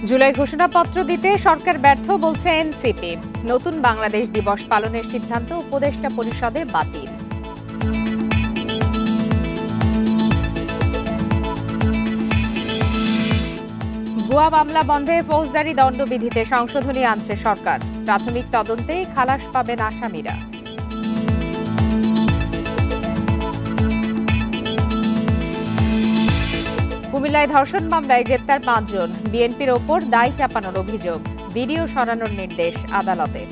জুলাই ঘোষণাপত্র দিতে সরকার ব্যর্থ বলছে এনসিপি। নতুন বাংলাদেশ দিবস পালনের সিদ্ধান্ত উপদেষ্টা পরিষদে বাতিল। ভুয়া মামলা বন্ধে ফৌজদারি দণ্ডবিধিতে সংশোধনী আনছে সরকার। প্রাথমিক তদন্তেই খালাস পাবেন আসামিরা। কুমিল্লায় ধর্ষণ মামলায় গ্রেপ্তার ৫ জন। বিএনপির ওপর দায় চাপানোর অভিযোগ। ভিডিও সরানোর নির্দেশ আদালতের।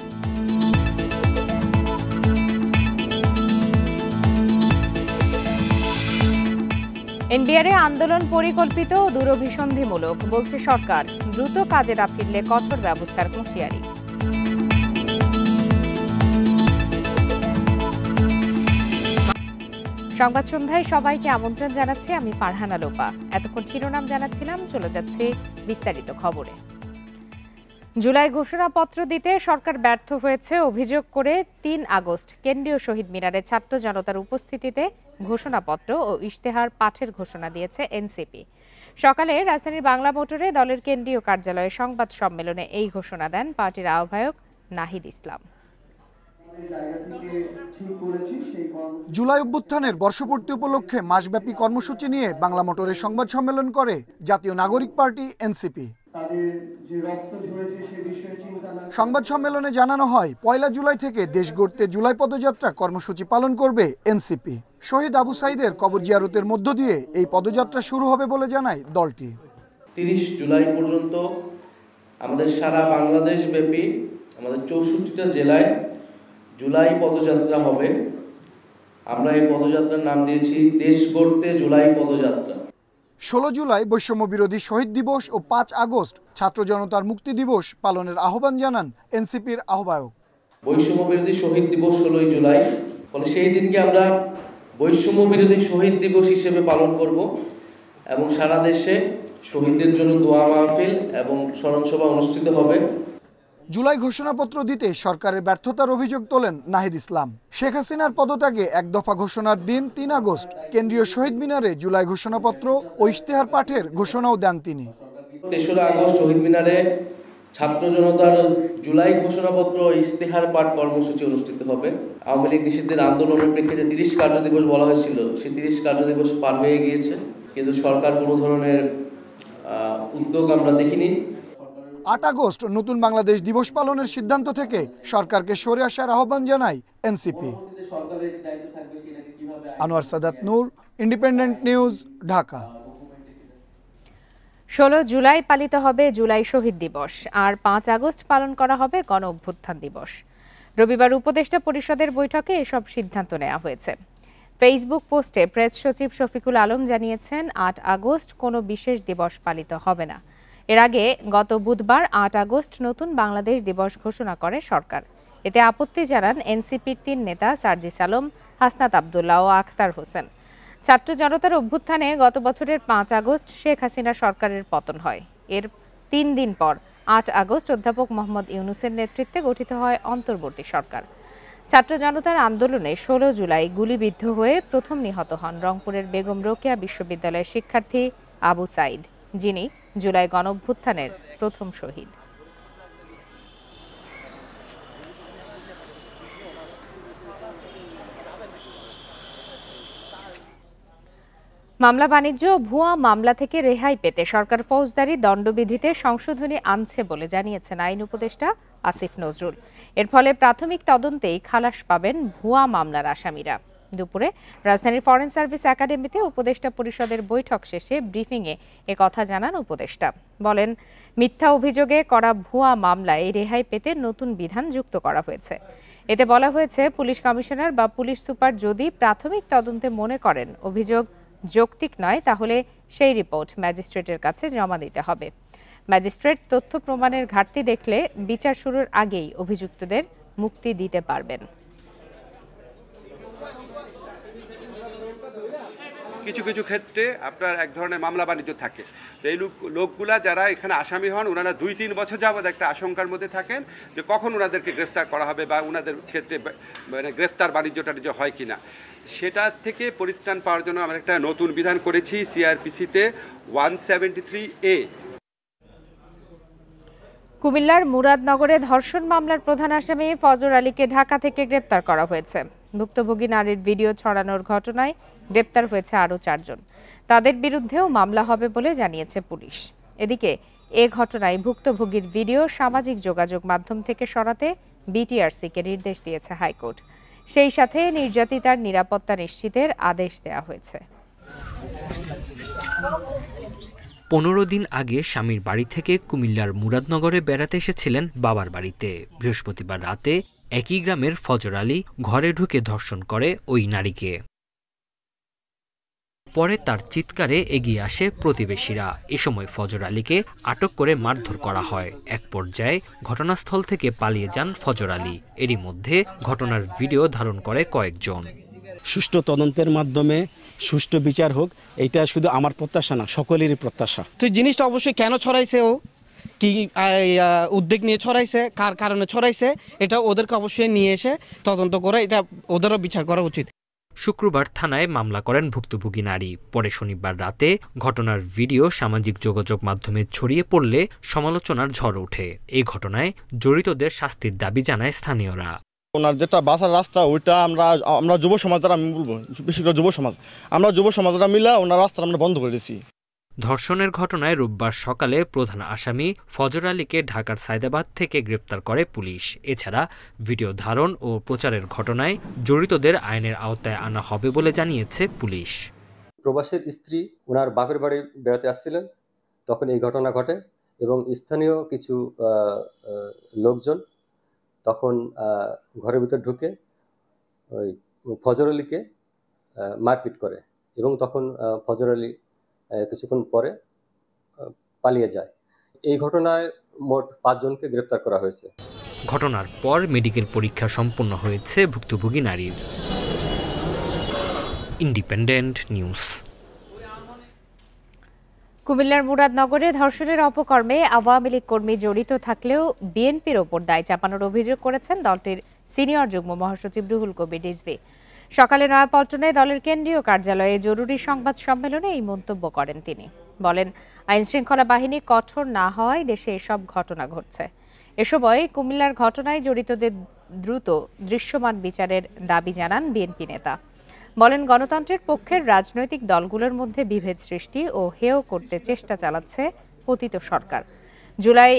এনবিআরে আন্দোলন পরিকল্পিত ও দূরভিসন্ধিমূলক বলছে সরকার। দ্রুত কাজে না ফিরলে কঠোর ব্যবস্থার হুঁশিয়ারি। সংবাদ সন্ধ্যায় সবাইকে আমন্ত্রণ জানাচ্ছি, আমি ফারহানা লোপা। এতক্ষণ শিরোনাম জানাচ্ছিলাম, চলে যাচ্ছে বিস্তারিত খবরে। জুলাই ঘোষণাপত্র দিতে সরকার ব্যর্থ হয়েছে অভিযোগ করে ৩ আগস্ট কেন্দ্রীয় শহীদ মিনারে ছাত্র জনতার উপস্থিতিতে ঘোষণাপত্র ও ইশতেহার পাঠের ঘোষণা দিয়েছে এনসিপি। সকালে রাজধানীর বাংলা মোটরে দলের কেন্দ্রীয় কার্যালয়ে সংবাদ সম্মেলনে এই ঘোষণা দেন পার্টির আহ্বায়ক নাহিদ ইসলাম। জুলাই অভ্যুত্থানের বর্ষপূর্তি উপলক্ষে মাসব্যাপী কর্মসূচি নিয়ে বাংলা মোটরে সংবাদ সম্মেলন করে জাতীয় নাগরিক পার্টি এনসিপি। সংবাদ সম্মেলনে জানানো হয়, ১ জুলাই থেকে দেশ গড়তে জুলাই পদযাত্রা কর্মসূচি পালন করবে এনসিপি। শহীদ আবু সাইদের কবর জিয়ারতের মধ্য দিয়ে এই পদযাত্রা শুরু হবে বলে জানায় দলটি। ৩০ জুলাই পর্যন্ত আমাদের সারা বাংলাদেশ ব্যাপী আমাদের ৬৪টা জেলায় জুলাই পদযাত্রা হবে। আমরা এই পদযাত্রার নাম দিয়েছি দেশ গড়তে জুলাই পদযাত্রা। ১৬ জুলাই বৈষম্য বিরোধী শহীদ দিবস ও ৫ আগস্ট ছাত্র জনতার মুক্তি দিবস পালনের আহ্বান জানান এনসিপির আহ্বায়ক। বৈষম্য বিরোধী শহীদ দিবস ১৬ জুলাই, ফলে সেই দিনকে আমরা বৈষম্য বিরোধী শহীদ দিবস হিসেবে পালন করব এবং সারা দেশে শহীদদের জন্য দোয়া মাহফিল এবং স্মরণসভা অনুষ্ঠিত হবে। জুলাই ঘোষণাপত্র দিতে সরকারের ব্যর্থতার অভিযোগ তোলেন নাহিদ ইসলাম। শেখ হাসিনার পদত্যাগে এক দফা ঘোষণার দিন ৩ আগস্ট কেন্দ্রীয় শহীদ মিনারে জুলাই ঘোষণাপত্র ও ইশতেহার পাঠের ঘোষণাও দেন তিনি। ৩রা আগস্ট শহীদ মিনারে ছাত্র জনতার জুলাই ঘোষণাপত্র ও ইশতেহার পাঠ কর্মসূচি অনুষ্ঠিত হবে। আওয়ামী লীগ নিষিদ্ধের আন্দোলনের প্রেক্ষিতে ৩০ কার্যদিবস বলা হয়েছিল, সেই ৩০ কার্যদিবস পার হয়ে গিয়েছে, কিন্তু সরকার কোনো ধরনের উদ্যোগ আমরা দেখিনি। ৮ আগস্ট নতুন বাংলাদেশ দিবস পালনের সিদ্ধান্ত থেকে সরকারকে সরে আসার আহ্বান জানায় এনসিপি। আনোয়ার সাদাত নূর, ইন্ডিপেন্ডেন্ট নিউজ, ঢাকা। ১৬ জুলাই পালিত হবে জুলাই শহীদ দিবস, আর ৫ আগস্ট পালন করা হবে গণ অভ্যুত্থান দিবস। রবিবার উপদেষ্টা পরিষদের বৈঠকে এসব সিদ্ধান্ত নেওয়া হয়েছে। ফেসবুক পোস্টে প্রেস সচিব শফিকুল আলম জানিয়েছেন, ৮ আগস্ট কোনো বিশেষ দিবস পালিত হবে না। এর আগে গত বুধবার ৮ আগস্ট নতুন বাংলাদেশ দিবস ঘোষণা করে সরকার। এতে আপত্তি জানান এনসিপির ৩ নেতা সার্জিস আলম, হাসনাত আবদুল্লাহ ও আখতার হোসেন। ছাত্র জনতার অভ্যুত্থানে গত বছরের ৫ আগস্ট শেখ হাসিনা সরকারের পতন হয়। এর ৩ দিন পর ৮ আগস্ট অধ্যাপক মোহাম্মদ ইউনূসের নেতৃত্বে গঠিত হয় অন্তর্বর্তী সরকার। ছাত্র জনতার আন্দোলনে ১৬ জুলাই গুলিবিদ্ধ হয়ে প্রথম নিহত হন রংপুরের বেগম রোকেয়া বিশ্ববিদ্যালয়ের শিক্ষার্থী আবু সাইদ, যিনি জুলাই গণঅভ্যুত্থানের প্রথম শহীদ। মামলা বাণিজ্য ভুয়া মামলা থেকে রেহাই পেতে সরকার ফৌজদারি দণ্ডবিধিতে সংশোধনী আনছে বলে জানিয়েছেন আইন উপদেষ্টা আসিফ নজরুল। এর ফলে প্রাথমিক তদন্তেই খালাস পাবেন ভুয়া মামলার আসামিরা। দুপুরে রাজধানীর ফরেন সার্ভিস একাডেমিতে উপদেষ্টা পরিষদের বৈঠক শেষে ব্রিফিংয়ে একথা জানান উপদেষ্টা। বলেন, মিথ্যা অভিযোগে করা ভুয়া মামলায় রেহাই পেতে নতুন বিধান যুক্ত করা হয়েছে। এতে বলা হয়েছে, পুলিশ কমিশনার বা পুলিশ সুপার যদি প্রাথমিক তদন্তে মনে করেন অভিযোগ যৌক্তিক নয়, তাহলে সেই রিপোর্ট ম্যাজিস্ট্রেটের কাছে জমা দিতে হবে। ম্যাজিস্ট্রেট তথ্য প্রমাণের ঘাটতি দেখলে বিচার শুরুর আগেই অভিযুক্তদের মুক্তি দিতে পারবেন। কিছু কিছু ক্ষেত্রে আপনার এক ধরনের মামলা বাণিজ্য থাকে, তো এই লোকগুলা যারা এখানে আসামি হন, ওনারা ২-৩ বছর যাবৎ একটা আশঙ্কার মধ্যে থাকেন যে কখন ওনাদেরকে গ্রেফতার করা হবে বা ওনাদের ক্ষেত্রে মানে গ্রেফতার বাণিজ্যটা যে হয় কিনা। সেটা থেকে পরিত্রাণ পাওয়ার জন্য আমরা একটা নতুন বিধান করেছি সিআরপিসিতে 173A। কুমিল্লার মুরাদনগরে ধর্ষণ মামলার প্রধান আসামি ফজর আলীকে ঢাকা থেকে গ্রেপ্তার করা হয়েছে। ভুক্তভোগী নারীর ভিডিও ছড়ানোর ঘটনায় গ্রেপ্তার হয়েছে আরও 4 জন। তাদের বিরুদ্ধেও মামলা হবে বলে জানিয়েছে পুলিশ। এদিকে এ ঘটনায় ভুক্তভোগীর ভিডিও সামাজিক যোগাযোগ মাধ্যম থেকে সরাতে বিটিআরসিকে নির্দেশ দিয়েছে হাইকোর্ট। সেই সাথে নির্যাতিতার নিরাপত্তা নিশ্চিতের আদেশ দেওয়া হয়েছে। 15 দিন আগে স্বামীর বাড়ি থেকে কুমিল্লার মুরাদনগরে বেড়াতে এসেছিলেন বাবার বাড়িতে। বৃহস্পতিবার রাতে একই গ্রামের ফজর আলী ঘরে ঢুকে ধর্ষণ করে ওই নারীকে। পরে তার চিৎকারে এগিয়ে আসে প্রতিবেশীরা। এ সময় ফজর আলীকে আটক করে মারধর করা হয়। এক পর্যায়ে ঘটনাস্থল থেকে পালিয়ে যান ফজর আলী। এরই মধ্যে ঘটনার ভিডিও ধারণ করে কয়েকজন। সুষ্ঠু তদন্তের মাধ্যমে সুষ্ঠু বিচার হোক, এইটা শুধু আমার প্রত্যাশা না, সকলেরই প্রত্যাশা। তো জিনিসটা অবশ্যই কেন ছড়াইছে, ও কি উদ্যোগ নিয়ে ছড়াইছে, কার কারণে ছড়াইছে, এটা ওদেরকে অবশ্যই নিয়ে এসে তদন্ত করে এটা ওদেরও বিচার করা উচিত। শুক্রবার থানায় মামলা করেন ভুক্তভোগী নারী। পরে শনিবার রাতে ঘটনার ভিডিও সামাজিক যোগাযোগ মাধ্যমে ছড়িয়ে পড়লে সমালোচনার ঝড় ওঠে। এই ঘটনায় জড়িতদের শাস্তির দাবি জানায় স্থানীয়রা। ওনার যেটা বাসার রাস্তা, ওইটা আমরা যুব সমাজ দ্বারা, আমি বলবো বেশি করে যুব সমাজরা মিলে ওনার রাস্তা আমরা বন্ধ করে দিয়েছি। ধর্ষণের ঘটনায় রোববার সকালে প্রধান আসামি ফজর আলীকে ঢাকার সায়দাবাদ থেকে গ্রেপ্তার করে পুলিশ। এছাড়া ভিডিও ধারণ ও প্রচারের ঘটনায় জড়িতদের আইনের আওতায় আনা হবে বলে জানিয়েছে পুলিশ। প্রবাসীর স্ত্রী ওনার বাপের বাড়ি বেড়াতে আসছিলেন, তখন এই ঘটনা ঘটে এবং স্থানীয় কিছু লোকজন তখন ঘরের ভিতর ঢুকে ওই ফজর আলীকে মারপিট করে এবং তখন ফজর আলী কিছুক্ষণ পরে পালিয়ে যায়। এই ঘটনায় মোট 5 জনকে গ্রেপ্তার করা হয়েছে। ঘটনার পর মেডিকেল পরীক্ষা সম্পন্ন হয়েছে ভুক্তভোগী নারীর। Independent news. কুমিল্লার মুরাদনগরে ধর্ষণের অপকর্মে আওয়ামী লীগ কর্মী জড়িত থাকলেও বিএনপির ওপর দায় চাপানোর অভিযোগ করেছেন দলটির সিনিয়র যুগ্ম মহাসচিব রুহুল কবির রিজভী। সকালে নয়াপল্টনে দলের কেন্দ্রীয় কার্যালয়ে জরুরি সংবাদ সম্মেলনে এই মন্তব্য করেন তিনি। বলেন, আইনশৃঙ্খলা বাহিনী কঠোর না হওয়ায় দেশে এসব ঘটনা ঘটছে। এ সময় কুমিল্লার ঘটনায় জড়িতদের দ্রুত দৃশ্যমান বিচারের দাবি জানান বিএনপি নেতা। বলেন, গণতন্ত্রের পক্ষের রাজনৈতিক দলগুলোর মধ্যে বিভেদ সৃষ্টি ও হেয় করতে চেষ্টা চালাচ্ছে পতিত সরকার। জুলাই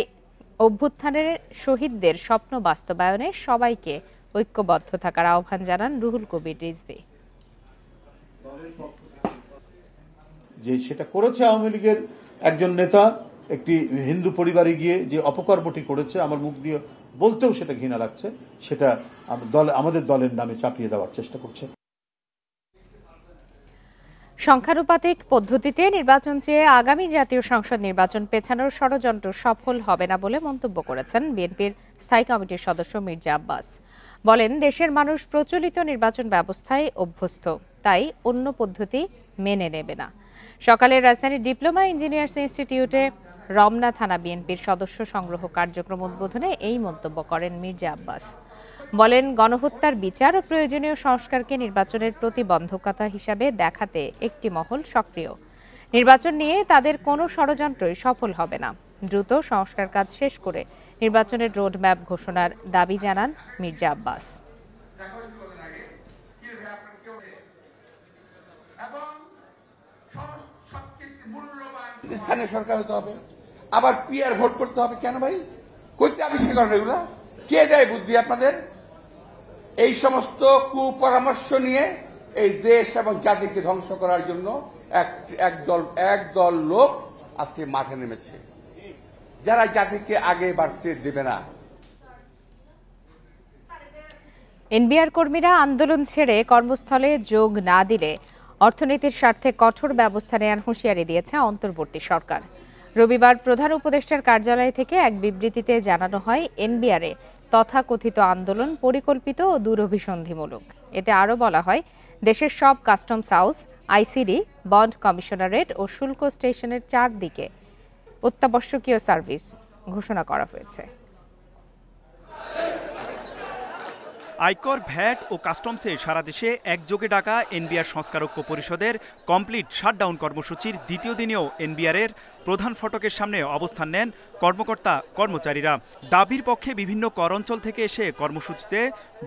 অভ্যুত্থানের শহীদদের স্বপ্ন বাস্তবায়নে সবাইকে ঐক্যবদ্ধ থাকার আহ্বান জানান রুহুল কবির রিজভী। যে সেটা করেছে আওয়ামী লীগের একজন নেতা একটি হিন্দু পরিবারে গিয়ে যে অপকর্মটি করেছে, আমার মুখ দিয়ে বলতেও সেটা ঘৃণা লাগছে, সেটা আমাদের দলের নামে চাপিয়ে দেওয়ার চেষ্টা করছে। সংখ্যানুপাতিক পদ্ধতিতে নির্বাচন চেয়ে আগামী জাতীয় সংসদ নির্বাচন পেছানোর ষড়যন্ত্র সফল হবে না বলে মন্তব্য করেছেন বিএনপির স্থায়ী কমিটির সদস্য মির্জা আব্বাস। বলেন, দেশের মানুষ প্রচলিত নির্বাচন ব্যবস্থায় অভ্যস্ত, তাই অন্য পদ্ধতি মেনে নেবে না। সকালে রাজধানীর ডিপ্লোমা ইঞ্জিনিয়ার্স ইনস্টিটিউটে রমনা থানা বিএনপির সদস্য সংগ্রহ কার্যক্রম উদ্বোধনে এই মন্তব্য করেন মির্জা আব্বাস। বলেন, গণহত্যার বিচার ও প্রয়োজনীয় সংস্কারকে নির্বাচনের প্রতিবন্ধকতা হিসাবে দেখাতে একটি মহল সক্রিয়। নির্বাচন নিয়ে তাদের কোনো ষড়যন্ত্রই সফল হবে না। দ্রুত সংস্কার কাজ শেষ করে নির্বাচনের রোডম্যাপ ঘোষণার দাবি জানান মির্জা আব্বাস। স্থানীয় সরকার হতে হবে, আবার পিআর ভোট করতে হবে। কেন ভাই, কইতে আবিষ্কার করেন এগুলা? কে দেয় বুদ্ধি আপনাদের? এই সমস্ত কুপরামর্শ নিয়ে এই দেশ এবং জাতিকে ধ্বংস করার জন্য একদল লোক আজকে মাঠে নেমেছে, যারা জাতিকে আগে বাড়তে দেবে না। এনবিআর কর্মীরা আন্দোলন ছেড়ে কর্মস্থলে যোগ না দিলে অর্থনীতির স্বার্থে কঠোর ব্যবস্থা নেওয়ার হুঁশিয়ারি দিয়েছে অন্তর্বর্তী সরকার। রবিবার প্রধান উপদেষ্টার কার্যালয় থেকে এক বিবৃতিতে জানানো হয়, এনবিআরে তথাকথিত আন্দোলন পরিকল্পিত ও দূরভিসন্ধিমূলক। এতে আরও বলা হয়, দেশের সব customs house, ICD, bond commissionerate ও শুল্ক স্টেশনের 4 দিকে অত্যাবশ্যকীয় সার্ভিস ঘোষণা করা হয়েছে। আয়কর, ভ্যাট ও কাস্টমসে সারা দেশে একযোগে ডাকা এনবিআর সংস্কার ঐক্য পরিষদের কমপ্লিট শাটডাউন কর্মসূচির দ্বিতীয় দিনেও এনবিআরের প্রধান ফটকের সামনে অবস্থান নেন কর্মকর্তা কর্মচারীরা। দাবির পক্ষে বিভিন্ন কর অঞ্চল থেকে এসে কর্মসূচিতে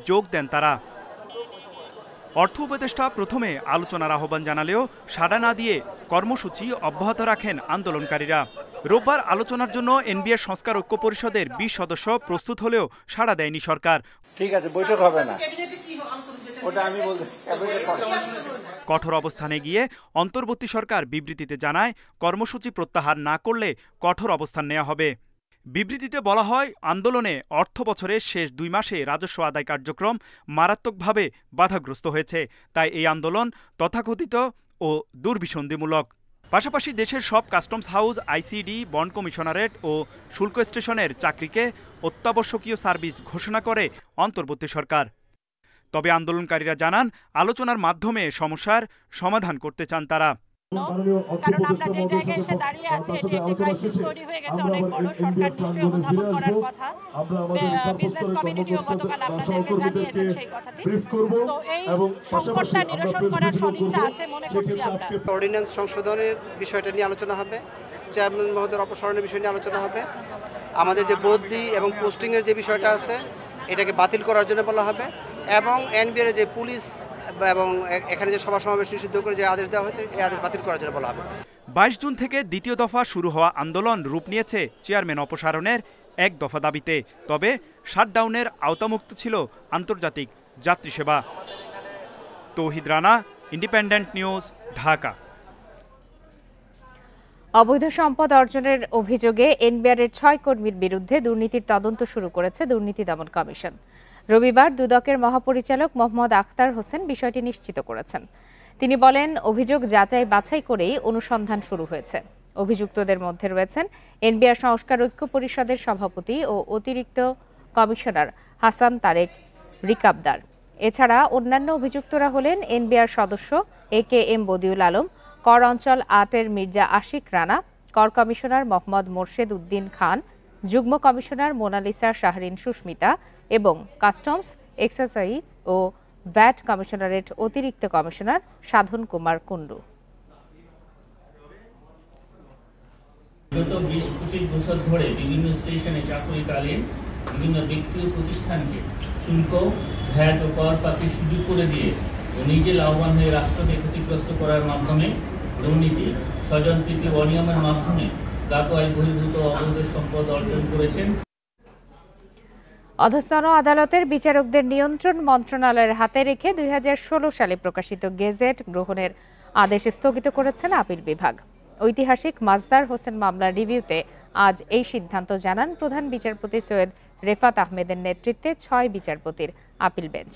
যোগ দেন তারা। অর্থ উপদেষ্টা প্রথমে আলোচনার আহ্বান জানালেও সাড়া না দিয়ে কর্মসূচি অব্যাহত রাখেন আন্দোলনকারীরা। রোববার আলোচনার জন্য এনবিআর সংস্কার ঐক্য পরিষদের 20 সদস্য প্রস্তুত হলেও সাড়া দেয়নি সরকার। ঠিক আছে, বৈঠক হবে না, ওটা আমি বলতে। কঠোর অবস্থানে গিয়ে অন্তর্বর্তী সরকার বিবৃতিতে জানায় কর্মসূচি প্রত্যাহার না করলে কঠোর অবস্থান নেওয়া হবে। বিবৃতিতে বলা হয়, আন্দোলনে অর্থ বছরের শেষ 2 মাসে রাজস্ব আদায় কার্যক্রম মারাত্মকভাবে বাধাগ্রস্ত হয়েছে। তাই এই আন্দোলন তথাকথিত ও দুর্বিসন্ধিমূলক। পাশাপাশি দেশের সব customs house, ICD, bond commissionerate ও শুল্ক স্টেশনের চাকরিকে অত্যাবশ্যকীয় সার্ভিস ঘোষণা করে অন্তর্বর্তী সরকার। তবে আন্দোলনকারীরা জানান, আলোচনার মাধ্যমে সমস্যার সমাধান করতে চান তারা। কারণ আমরা যে জায়গায় এসে দাঁড়িয়ে আছি, এটি একটি ক্রাইসিস তৈরি হয়ে গেছে অনেক বড়। সরকার নিশ্চয়ই অনুধাবন করার কথা। বিজনেস কমিউনিটিও গতকাল আপনাদেরকে জানিয়েছেন সেই কথাটি। তো এই সংকটটা নিরসন করার সদিচ্ছা আছে মনে করছি আমরা। অর্ডিন্যান্স সংশোধনের বিষয়টা নিয়ে আলোচনা হবে, চেয়ারম্যান মহোদয়ের অপসারণের বিষয় নিয়ে আলোচনা হবে, আমাদের যে বদলি এবং পোস্টিংয়ের যে বিষয়টা আছে এটাকে বাতিল করার জন্য বলা হবে, এবং এনবিআর যে পুলিশ এবং এখানে যে সভা সমাবেশ নিষিদ্ধ করে যে আদেশ দেওয়া হয়েছে এই আদেশ বাতিল করার জন্য বলা হবে। 22 জুন থেকে দ্বিতীয় দফা শুরু হওয়া আন্দোলন রূপ নিয়েছে চেয়ারম্যান অপসারণের 1 দফা দাবিতে। তবে শাটডাউনের আওতামুক্ত ছিল আন্তর্জাতিক যাত্রী সেবা। তৌহিদ রানা, ইন্ডিপেন্ডেন্ট নিউজ, ঢাকা। অবৈধ সম্পদ অর্জনের অভিযোগে এনবিআরের 6 কর্মীর বিরুদ্ধে দুর্নীতির তদন্ত শুরু করেছে দুর্নীতি দমন কমিশন। রবিবার দুদকের মহাপরিচালক মোহাম্মদ আখতার হোসেন বিষয়টি নিশ্চিত করেছেন। তিনি বলেন, অভিযোগ যাচাই বাছাই করেই অনুসন্ধান শুরু হয়েছে। অভিযুক্তদের মধ্যে রয়েছেন এনবিআর সংস্কার ঐক্য পরিষদের সভাপতি ও অতিরিক্ত কমিশনার হাসান তারেক রিকাবদার। এছাড়া অন্যান্য অভিযুক্তরা হলেন এনবিআর সদস্য AKM বদিউল আলম, কর অঞ্চল 8-এর মির্জা আশিক রানা, কর কমিশনার মোহাম্মদ মোর্শেদ উদ্দিন খান, যুগ্ম কমিশনার মোনালিসা শাহরিন সুস্মিতা এবং কাস্টমস, এক্সাইজ ও ভ্যাট কমিশনারেট অতিরিক্ত কমিশনার সাধন কুমার কুন্ডু। গত 20-25 বছর ধরে বিভিন্ন স্টেশনে চাকরিকালীন বিভিন্ন ব্যক্তি ও প্রতিষ্ঠানকে শুল্ক, ভ্যাট ও কর প্রাপ্তির সুযোগ করে দিয়ে ও নিজে লাভবান হয়ে রাষ্ট্রকে ক্ষতিগ্রস্ত করার মাধ্যমে দুর্নীতি, স্বজনপ্রীতি, অনিয়মের মাধ্যমে গাত আয় বহির্ভূত অবৈধ সম্পদ অর্জন করেছেন। অধস্তন আদালতের বিচারকদের নিয়ন্ত্রণ মন্ত্রণালয়ের হাতে রেখে 2016 সালে প্রকাশিত গেজেট গ্রহণের আদেশ স্থগিত করেছেন আপিল বিভাগ। ঐতিহাসিক মাজদার হোসেন মামলার রিভিউতে আজ এই সিদ্ধান্ত জানান প্রধান বিচারপতি সৈয়দ রেফাত আহমেদের নেতৃত্বে 6 বিচারপতির আপিল বেঞ্চ।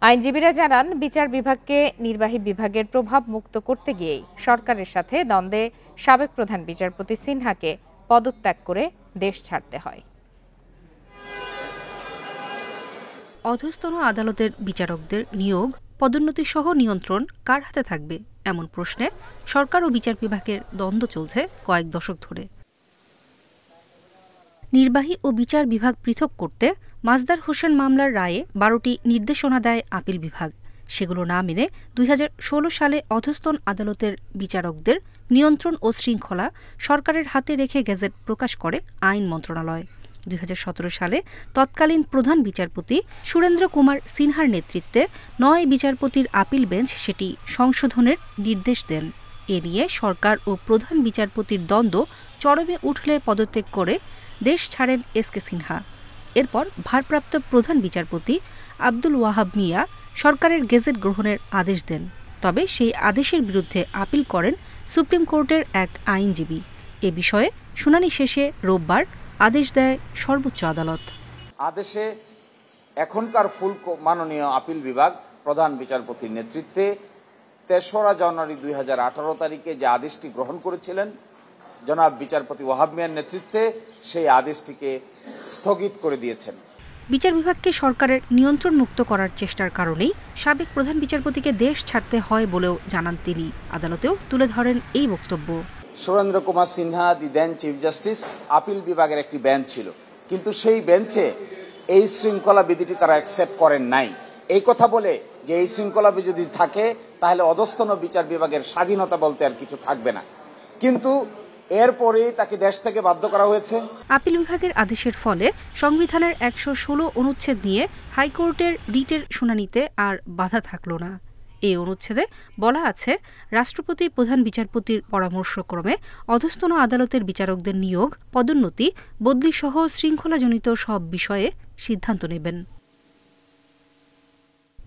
আইনজীবীরা জানান, বিচার বিভাগকে নির্বাহী বিভাগের প্রভাব মুক্ত করতে গিয়েই সরকারের সাথে দ্বন্দ্বে সাবেক প্রধান বিচারপতি সিনহাকে পদত্যাগ করে দেশ ছাড়তে হয়। অধস্তন আদালতের বিচারকদের নিয়োগ, পদোন্নতি সহ নিয়ন্ত্রণ কার হাতে থাকবে এমন প্রশ্নে সরকার ও বিচার বিভাগের দ্বন্দ্ব চলছে কয়েক দশক ধরে। নির্বাহী ও বিচার বিভাগ পৃথক করতে মাজদার হোসেন মামলার রায়ে 12টি নির্দেশনা দেয় আপিল বিভাগ। সেগুলো না মেনে 2016 সালে অধস্তন আদালতের বিচারকদের নিয়ন্ত্রণ ও শৃঙ্খলা সরকারের হাতে রেখে গেজেট প্রকাশ করে আইন মন্ত্রণালয়। 2017 সালে তৎকালীন প্রধান বিচারপতি সুরেন্দ্র কুমার সিনহার নেতৃত্বে 9 বিচারপতির আপিল বেঞ্চ সেটি সংশোধনের নির্দেশ দেন। এ নিয়ে সরকার ও প্রধান বিচারপতির দ্বন্দ্ব চরমে উঠলে পদত্যাগ করে দেশ ছাড়েন SK সিনহা। এরপর ভারপ্রাপ্ত প্রধান বিচারপতি আব্দুল ওয়াহাব মিয়া সরকারের গেজেট গ্রহণের আদেশ দেন। তবে সেই আদেশের বিরুদ্ধে আপিল করেন সুপ্রিম কোর্টের এক আইনজীবী। এ বিষয়ে শুনানি শেষে রোববার আদেশ দেয় সর্বোচ্চ আদালত। আদেশে এখনকার ফুল মাননীয় আপিল বিভাগ প্রধান বিচারপতির নেতৃত্বে 3রা জানুয়ারি 2018 তারিখে যে আদেশটি গ্রহণ করেছিলেন জনাব বিচারপতি ওয়াহাব মিয়ার নেতৃত্বে, সেই আদেশটিকে স্থগিত করে দিয়েছেন। বিচার বিভাগকে সরকারের নিয়ন্ত্রণ মুক্ত করার চেষ্টার কারণেই সাবেক প্রধান বিচারপতিকে দেশ ছাড়তে হয় বলেও জানান তিনি। আদালতেও তুলে ধরেন এই বক্তব্য। সুরেন্দ্র কুমার সিনহা দি দেন চিফ জাস্টিস, আপিল বিভাগের একটি বেঞ্চ ছিল, কিন্তু সেই বেঞ্চে এই শৃঙ্খলা বিধিটি তারা অ্যাকসেপ্ট করেন নাই। এই কথা বলে যে এই শৃঙ্খলা যদি থাকে তাহলে অধস্তন বিচার বিভাগের স্বাধীনতা বলতে আর কিছু থাকবে না, কিন্তু এরপরেই তাকে দেশ থেকে বাধ্য করা হয়েছে। আপিল বিভাগের আদেশের ফলে সংবিধানের ১১৬ অনুচ্ছেদ নিয়ে হাইকোর্টের রিটের শুনানিতে আর বাধা থাকল না। এই অনুচ্ছেদে বলা আছে, রাষ্ট্রপতি প্রধান বিচারপতির পরামর্শক্রমে অধস্তন আদালতের বিচারকদের নিয়োগ, পদোন্নতি, বদলিসহ শৃঙ্খলাজনিত সব বিষয়ে সিদ্ধান্ত নেবেন।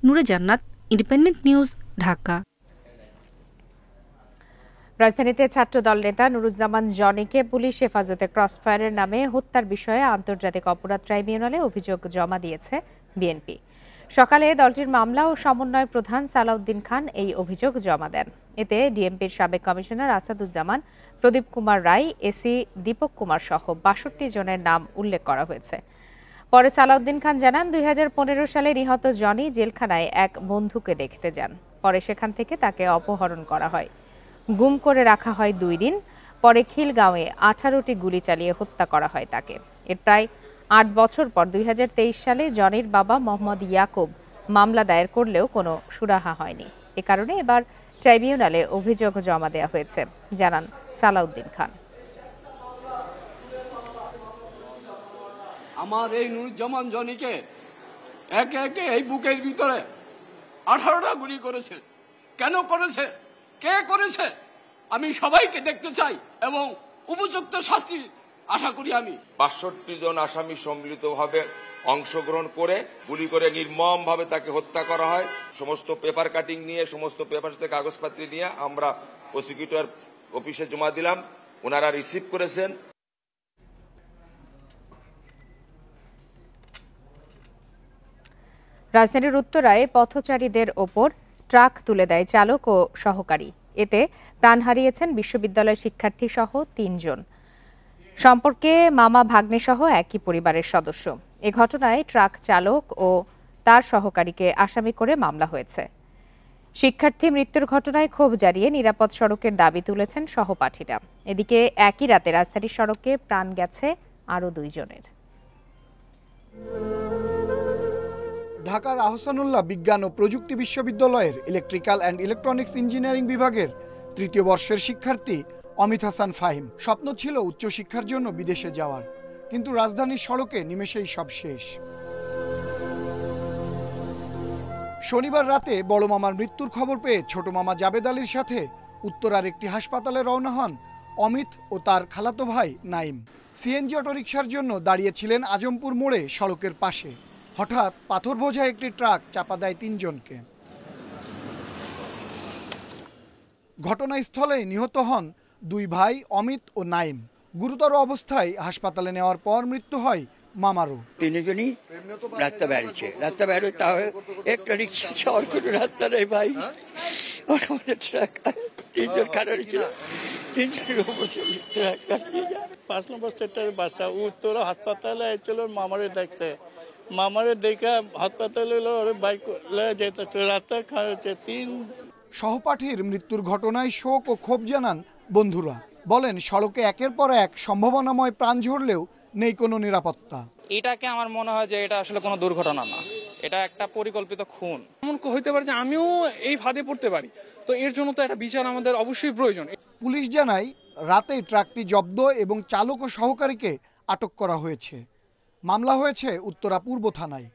নূরে জান্নাত, ইন্ডিপেন্ডেন্ট নিউজ, ঢাকা। রাজধানীতে ছাত্রদল নেতা নুরুজ্জামান জনিকে পুলিশ হেফাজতে ক্রসফায়ারের নামে হত্যার বিষয়ে আন্তর্জাতিক অপরাধ ট্রাইব্যুনালে অভিযোগ জমা দিয়েছে বিএনপি। সকালে দলটির মামলা ও সমন্বয় প্রধান সালাউদ্দিন খান এই অভিযোগ জমা দেন। এতে ডিএমপির সাবেক কমিশনার আসাদুজ্জামান, প্রদীপ কুমার রায়, এসি দীপক কুমার সহ ৬২ জনের নাম উল্লেখ করা হয়েছে। পরে সালাউদ্দিন খান জানান, ২০১৫ সালে নিহত জনি জেলখানায় এক বন্ধুকে দেখতে যান। পরে সেখান থেকে তাকে অপহরণ করা হয়, গুম করে রাখা হয় ২ দিন। পরে খিলগাঁওয়ে ১৮টি গুলি চালিয়ে হত্যা করা হয় তাকে। এর প্রায় ৮ বছর পর ২০২৩ সালে জনির বাবা মোহাম্মদ ইয়াকুব মামলা দায়ের করলেও কোনো সুরাহা হয়নি। এ কারণে এবার ট্রাইব্যুনালে অভিযোগ জমা দেওয়া হয়েছে, জানান সালাউদ্দিন খান। আমার এই নুরুজ্জামান জনিকে একে একে এই বুকের ভিতরে 18টা গুলি করেছে। কেন করেছে, কে করেছে, আমি সবাইকে দেখতে চাই এবং উপযুক্ত শাস্তি আশা করি। আমি ৬২ জন আসামি সম্মিলিতভাবে অংশগ্রহণ করে গুলি করে নির্মমভাবে তাকে হত্যা করা হয়। সমস্ত পেপার কাটিং নিয়ে, সমস্ত পেপার থেকে কাগজপত্র নিয়ে আমরা প্রসিকিউটর অফিসে জমা দিলাম, ওনারা রিসিভ করেছেন। রাজধানীর উত্তরায় পথচারীদের ওপর ট্রাক তুলে দেয় চালক ও সহকারী। এতে প্রাণ হারিয়েছেন বিশ্ববিদ্যালয় শিক্ষার্থী সহ ৩ জন। সম্পর্কে মামা ভাগ্নে সহ একই পরিবারের সদস্য। এ ঘটনায় ট্রাক চালক ও তার সহকারীকে আসামি করে মামলা হয়েছে। শিক্ষার্থী মৃত্যুর ঘটনায় ক্ষোভ জানিয়ে নিরাপদ সড়কের দাবি তুলেছেন সহপাঠীরা। এদিকে একই রাতে রাজধানীর সড়কে প্রাণ গেছে আরও 2 জনের। ঢাকার আহসানুল্লাহ বিজ্ঞান ও প্রযুক্তি বিশ্ববিদ্যালয়ের ইলেকট্রিক্যাল অ্যান্ড ইলেকট্রনিক্স ইঞ্জিনিয়ারিং বিভাগের ৩য় বর্ষের শিক্ষার্থী অমিত হাসান ফাহিম। স্বপ্ন ছিল উচ্চশিক্ষার জন্য বিদেশে যাওয়ার, কিন্তু রাজধানীর সড়কে নিমেষেই সব শেষ। শনিবার রাতে বড় মামার মৃত্যুর খবর পেয়ে ছোট মামা জাবেদ আলীর সাথে উত্তরার একটি হাসপাতালে রওনা হন অমিত ও তার খালাতো ভাই নাইম। সিএনজি অটোরিকশার জন্য দাঁড়িয়েছিলেন আজমপুর মোড়ে সড়কের পাশে। হঠাৎ পাথর বোঝা একটি ট্রাক চাপা দেয় ৩ জনকে। ঘটনাস্থলেই নিহত হন 2 ভাই অমিত ও নাইম। গুরুতর অবস্থায় হাসপাতালে নেওয়ার পর মৃত্যু হয় মামারও। 3 জনই রাস্তা বেরিয়েছে, রাস্তা বেরোয় তাও একটা রিক্সা যাওয়ার কোনো রাস্তা নেই ভাই। আমাদের ট্রাক 3 জন খারাপ ছিল, 3 জনের উপর ট্রাক কাটিয়ে যায়। 5 নম্বর সেক্টরের বাসা উত্তরা হাসপাতালে এসেছিল মামারে দেখতে। মামারে দেখে হাসপাতালে বাইক যেতে রাস্তায় খারাপ হচ্ছে 3। সহপাঠীর মৃত্যুর ঘটনায় শোক ও ক্ষোভ জানান বন্ধুরা। বলেন, সড়কে একের পর এক সম্ভাবনাময় প্রাণ ঝরলেও নেই কোনো নিরাপত্তা। এটাকে আমার মনে হয় যে এটা আসলে কোনো দুর্ঘটনা না, এটা একটা পরিকল্পিত খুন। এমন হইতে পারে যে আমিও এই ফাঁদে পড়তে পারি, তো এর জন্য তো একটা বিচার আমাদের অবশ্যই প্রয়োজন। পুলিশ জানায়, রাতেই ট্রাকটি জব্দ এবং চালক ও সহকারীকে আটক করা হয়েছে। মামলা হয়েছে উত্তরা পূর্ব থানায়।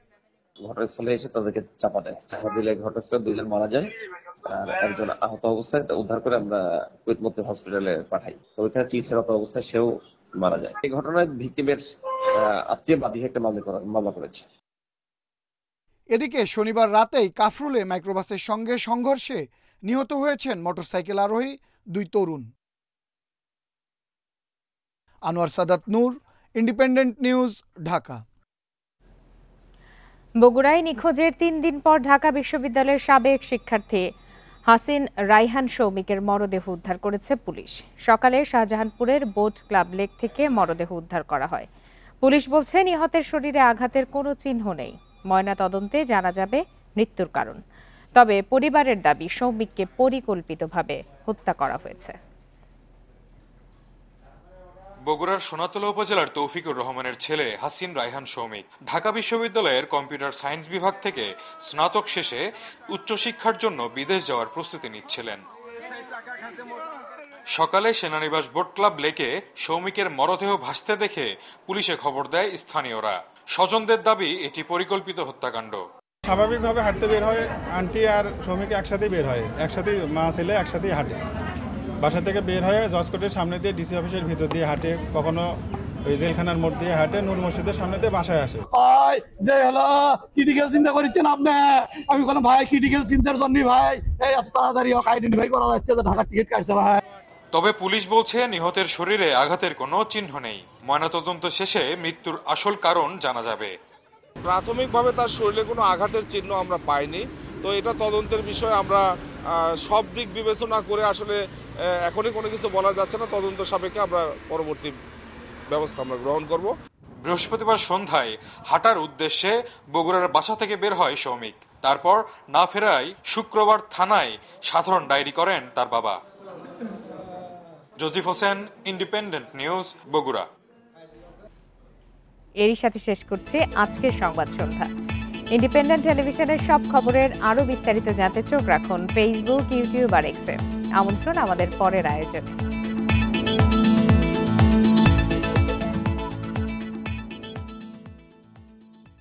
ঘটনাস্থলে এসে তাদেরকে চাপা দেয়, চাপা দিলে ঘটনাস্থলে 2 জন মারা যায় আর একজন আহত অবস্থায় উদ্ধার করে আমরা কুয়েত হসপিটালে পাঠাই। তো ওইখানে চিকিৎসারত অবস্থায় সেও মারা যায়। এই ঘটনায় ভিকটিমের আত্মীয় বাদী একটা মামলা করেছে। এদিকে শনিবার রাতেই কাফরুলে মাইক্রোবাসের সঙ্গে সংঘর্ষে নিহত হয়েছেন মোটরসাইকেল আরোহী 2 তরুণ। আনোয়ার সাদাত নূর, ইন্ডিপেন্ডেন্ট নিউজ, ঢাকা। বগুড়ায় নিখোঁজের 3 দিন পর ঢাকা বিশ্ববিদ্যালয়ের সাবেক শিক্ষার্থী হাসিন রাইহান সৌমিকের মরদেহ উদ্ধার করেছে পুলিশ। সকালে শাহজাহানপুরের বোট ক্লাব লেক থেকে মরদেহ উদ্ধার করা হয়। পুলিশ বলছে, নিহতের শরীরে আঘাতের কোনো চিহ্ন নেই। ময়নাতদন্তে জানা যাবে মৃত্যুর কারণ। তবে পরিবারের দাবি, সৌমিককে পরিকল্পিতভাবে হত্যা করা হয়েছে। বগুড়ার সোনাতলা উপজেলার তৌফিকুর রহমানের ছেলে হাসিন রায়হান সৌমিক ঢাকা বিশ্ববিদ্যালয়ের কম্পিউটার সায়েন্স বিভাগ থেকে স্নাতক শেষে উচ্চশিক্ষার জন্য বিদেশ যাওয়ার প্রস্তুতি নিচ্ছিলেন। সকালে সেনানিবাস বোট ক্লাব লেকে সৌমিকের মরদেহ ভাসতে দেখে পুলিশে খবর দেয় স্থানীয়রা। স্বজনদের দাবি এটি পরিকল্পিত হত্যাকাণ্ড। স্বাভাবিকভাবে হাঁটতে বের হয়, আন্টি আর সৌমিক একসাথেই বের হয়, একসাথেই মা ছেলে একসাথেই হাঁটে। বাসা থেকে বের হয়ে জজ কোর্টের সামনে দিয়ে ডিসি অফিসের ভিতর দিয়ে হাঁটে, কখনো ওই জেলখানার মোড় দিয়ে হাঁটে, নূর মসজিদের সামনে দিয়ে বাসায় আসে। যে হলো ক্রিটিক্যাল চিন্তা করছেন আপনি, আমি কোনো ভাই ক্রিটিক্যাল চিন্তার জন্য ভাই এই এত তাড়াতাড়ি আইডেন্টিফাই করা যাচ্ছে যে ঢাকার টিকিট কাটছে ভাই। তবে পুলিশ বলছে নিহতের শরীরে আঘাতের কোনো চিহ্ন নেই। ময়নাতদন্ত শেষে মৃত্যুর আসল কারণ জানা যাবে। প্রাথমিকভাবে তার শরীরে কোনো আঘাতের চিহ্ন আমরা পাইনি, তো এটা তদন্তের বিষয়। আমরা সব দিক বিবেচনা করে আসলে এখনই কোনো কিছু বলা যাচ্ছে না। তদন্ত সাপেক্ষে আমরা পরবর্তী ব্যবস্থা আমরা গ্রহণ করব। বৃহস্পতিবার সন্ধ্যায় হাঁটার উদ্দেশ্যে বগুড়ার বাসা থেকে বের হয় সৌমিক। তারপর না ফেরায় শুক্রবার থানায় সাধারণ ডায়েরি করেন তার বাবা। জজিফ হোসেন, ইন্ডিপেন্ডেন্ট নিউজ, বগুড়া। এরই সাথে শেষ করছে আজকের সংবাদ সন্ধ্যা। ইন্ডিপেন্ডেন্ট টেলিভিশনের সব খবরের আরো বিস্তারিত জানতে চোখ রাখুন ফেসবুক, ইউটিউব আর এক্সে। আমন্ত্রণ আমাদের পরের আয়োজনে।